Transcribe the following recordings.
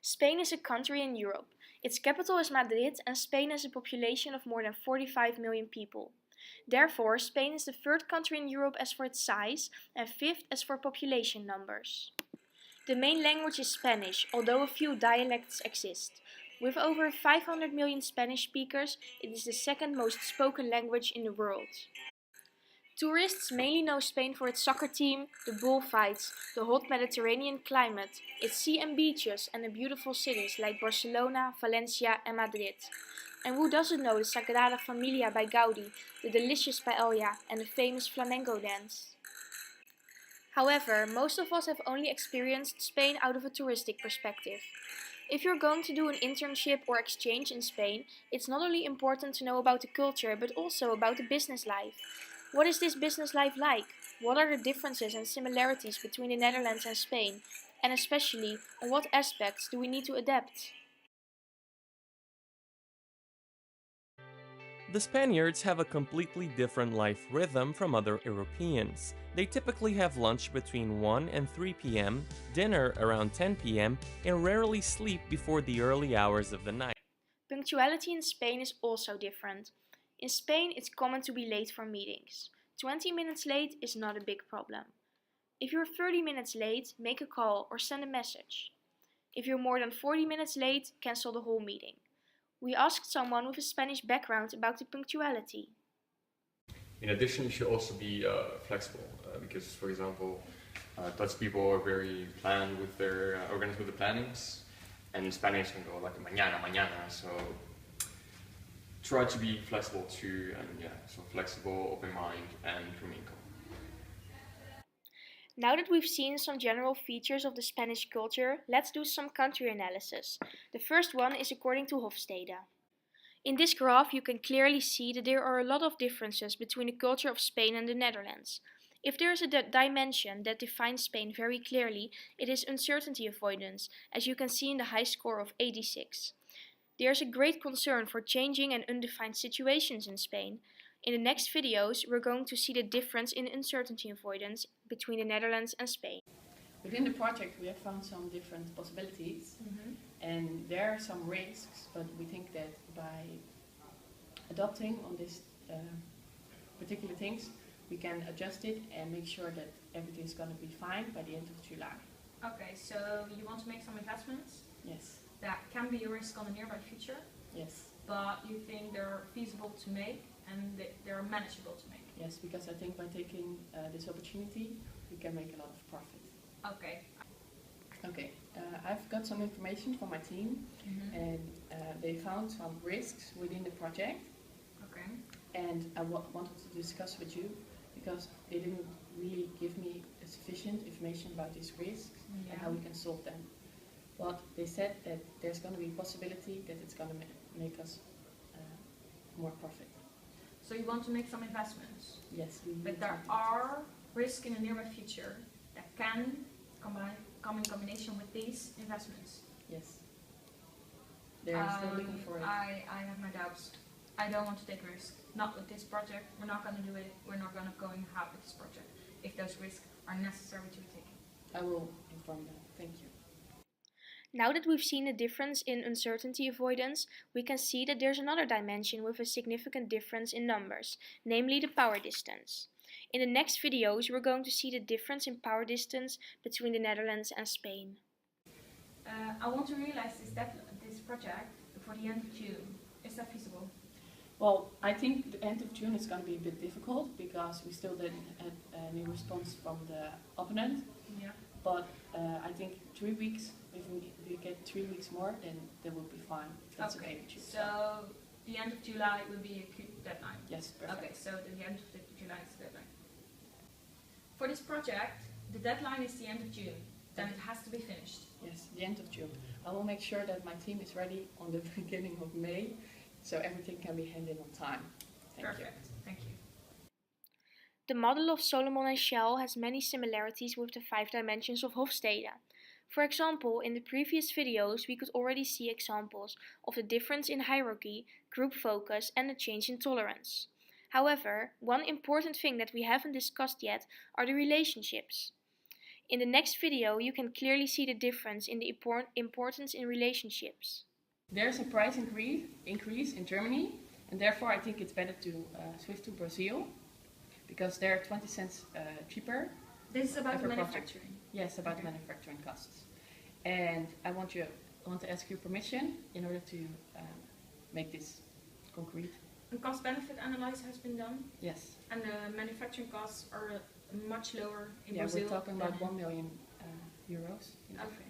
Spain is a country in Europe. Its capital is Madrid and Spain has a population of more than 45 million people. Therefore, Spain is the third country in Europe as for its size and fifth as for population numbers. The main language is Spanish, although a few dialects exist. With over 500 million Spanish speakers, it is the second most spoken language in the world. Tourists mainly know Spain for its soccer team, the bullfights, the hot Mediterranean climate, its sea and beaches, and the beautiful cities like Barcelona, Valencia, and Madrid. And who doesn't know the Sagrada Familia by Gaudi, the delicious paella, and the famous flamenco dance? However, most of us have only experienced Spain out of a touristic perspective. If you're going to do an internship or exchange in Spain, it's not only important to know about the culture, but also about the business life. What is this business life like? What are the differences and similarities between the Netherlands and Spain? And especially, on what aspects do we need to adapt? The Spaniards have a completely different life rhythm from other Europeans. They typically have lunch between 1 and 3 p.m., dinner around 10 p.m., and rarely sleep before the early hours of the night. Punctuality in Spain is also different. In Spain, it's common to be late for meetings. 20 minutes late is not a big problem. If you're 30 minutes late, make a call or send a message. If you're more than 40 minutes late, cancel the whole meeting. We asked someone with a Spanish background about the punctuality. In addition, you should also be flexible because, for example, Dutch people are very planned with their organized with the plannings, and Spanish can go like mañana, mañana. So try to be flexible too, and so flexible, open mind, and remain calm. Now that we've seen some general features of the Spanish culture, let's do some country analysis. The first one is according to Hofstede. In this graph you can clearly see that there are a lot of differences between the culture of Spain and the Netherlands. If there is a dimension that defines Spain very clearly, it is uncertainty avoidance, as you can see in the high score of 86. There is a great concern for changing and undefined situations in Spain. In the next videos, we're going to see the difference in uncertainty avoidance between the Netherlands and Spain. Within the project we have found some different possibilities and there are some risks, but we think that by adopting on these particular things, we can adjust it and make sure that everything is going to be fine by the end of July. Okay, so you want to make some investments? Yes. That can be a risk on the nearby future? Yes. But you think they're feasible to make and they're manageable to make? Yes, because I think by taking this opportunity, we can make a lot of profit. Okay. Okay, I've got some information from my team and they found some risks within the project. Okay. And I wanted to discuss with you because they didn't really give me sufficient information about these risks and how we can solve them. But they said that there's going to be a possibility that it's going to make us more profit. So you want to make some investments? Yes. But there are risks in the nearby future that can come in combination with these investments? Yes. They're still looking for it. I have my doubts. I don't want to take a risk. Not with this project. We're not going to do it. We're not going to go ahead with this project if those risks are necessary to be taken. I will inform them. Thank you. Now that we've seen the difference in uncertainty avoidance, we can see that there's another dimension with a significant difference in numbers, namely the power distance. In the next videos, we're going to see the difference in power distance between the Netherlands and Spain. I want to realize this project for the end of June. Is that feasible? Well, I think the end of June is going to be a bit difficult because we still didn't have any response from the opponent. Yeah. But I think 3 weeks, if we get 3 weeks more, then that will be fine. That's okay. So the end of July will be a good deadline? Yes, perfect. Okay, so the end of July is the deadline. For this project, the deadline is the end of June. Then it has to be finished. Yes, the end of June. I will make sure that my team is ready on the beginning of May, so everything can be handed on time. Perfect. Thank you. The model of Solomon and Schell has many similarities with the 5 dimensions of Hofstede. For example, in the previous videos we could already see examples of the difference in hierarchy, group focus and the change in tolerance. However, one important thing that we haven't discussed yet are the relationships. In the next video, you can clearly see the difference in the importance in relationships. There's a price increase in Germany, and therefore I think it's better to switch to Brazil, because they're 20 cents cheaper. This is about per project. manufacturing. Yes, about manufacturing costs. And I want to ask your permission in order to make this concrete. A cost-benefit analysis has been done, Yes. and the manufacturing costs are much lower in Yeah, Brazil. we're talking than about 1 million euros. In Okay.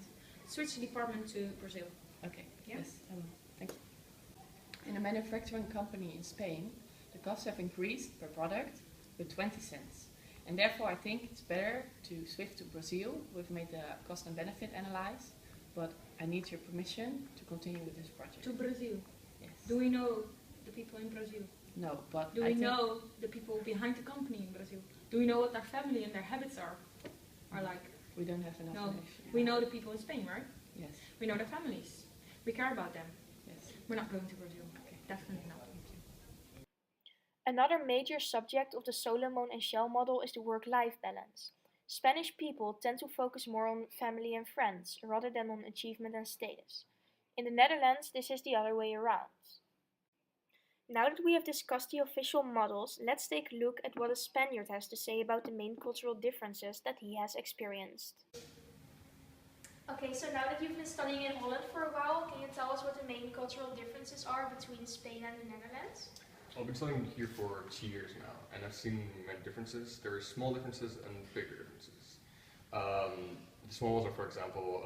Switch the department to Brazil. Okay. Yeah. Yes, I will. Thank you. In a manufacturing company in Spain, the costs have increased per product with 20 cents. And therefore I think it's better to switch to Brazil. We've made the cost and benefit analysis, but I need your permission to continue with this project. To Brazil. Yes. Do we know the people in Brazil? No, but Do I we think know the people behind the company in Brazil? Do we know what their family and their habits are like? we don't have enough No. information. We know the people in Spain, right? Yes. We know their families. We care about them. Yes. We're not going to Brazil. Okay. Definitely not. Another major subject of the Solomon and Shell model is the work-life balance. Spanish people tend to focus more on family and friends rather than on achievement and status. In the Netherlands, this is the other way around. Now that we have discussed the official models, let's take a look at what a Spaniard has to say about the main cultural differences that he has experienced. Okay, so now that you've been studying in Holland for a while, can you tell us what the main cultural differences are between Spain and the Netherlands? I've been studying here for 2 years now, and I've seen many differences. There are small differences and bigger differences. The small ones are, for example,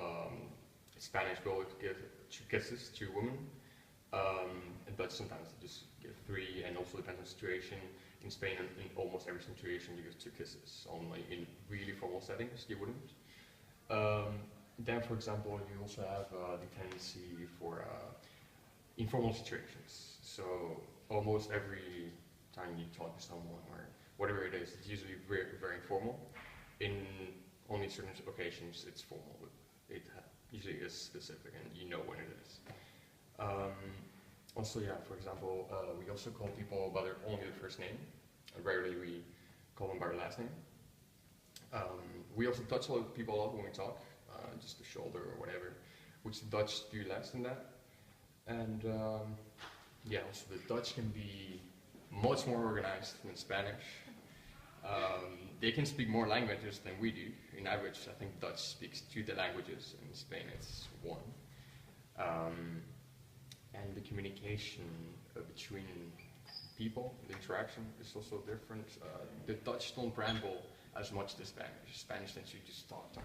Spanish will give 2 kisses to women, in Dutch sometimes they just give 3, and also depends on the situation. In Spain, in almost every situation, you give 2 kisses. Only in really formal settings, you wouldn't. Then, for example, you also have the tendency for informal situations. So almost every time you talk to someone or whatever it is, it's usually very, very informal. In only certain occasions, it's formal. It usually is specific, and you know when it is. Also, yeah, for example, we also call people by their only the first name. Rarely we call them by their last name. We also touch people a lot when we talk, just the shoulder or whatever, which the Dutch do less than that. And yeah, also the Dutch can be much more organized than Spanish. They can speak more languages than we do. In average, I think Dutch speaks 2 languages, in Spain it's 1. And the communication between people, the interaction is also different. The Dutch don't ramble as much as Spanish. Spanish tends to just talk, and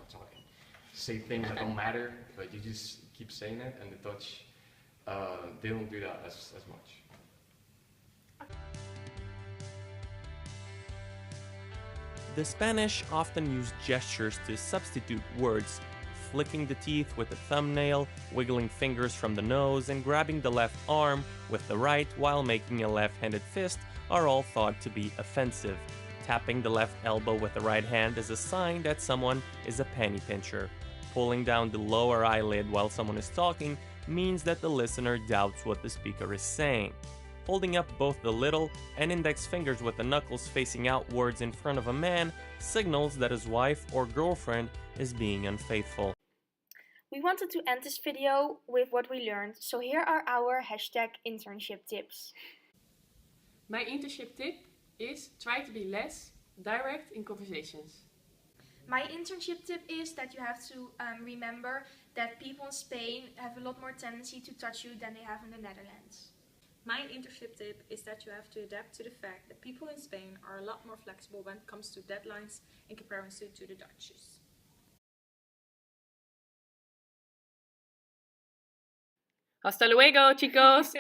say things that don't matter, but you just keep saying it, and the Dutch, they don't do that as much. The Spanish often use gestures to substitute words. Flicking the teeth with the thumbnail, wiggling fingers from the nose, and grabbing the left arm with the right while making a left-handed fist are all thought to be offensive. Tapping the left elbow with the right hand is a sign that someone is a penny pincher. Pulling down the lower eyelid while someone is talking means that the listener doubts what the speaker is saying. Holding up both the little and index fingers with the knuckles facing outwards in front of a man signals that his wife or girlfriend is being unfaithful. We wanted to end this video with what we learned, so here are our #internship tips. My internship tip is try to be less direct in conversations. My internship tip is that you have to remember that people in Spain have a lot more tendency to touch you than they have in the Netherlands. My internship tip is that you have to adapt to the fact that people in Spain are a lot more flexible when it comes to deadlines in comparison to the Dutchies. Hasta luego, chicos!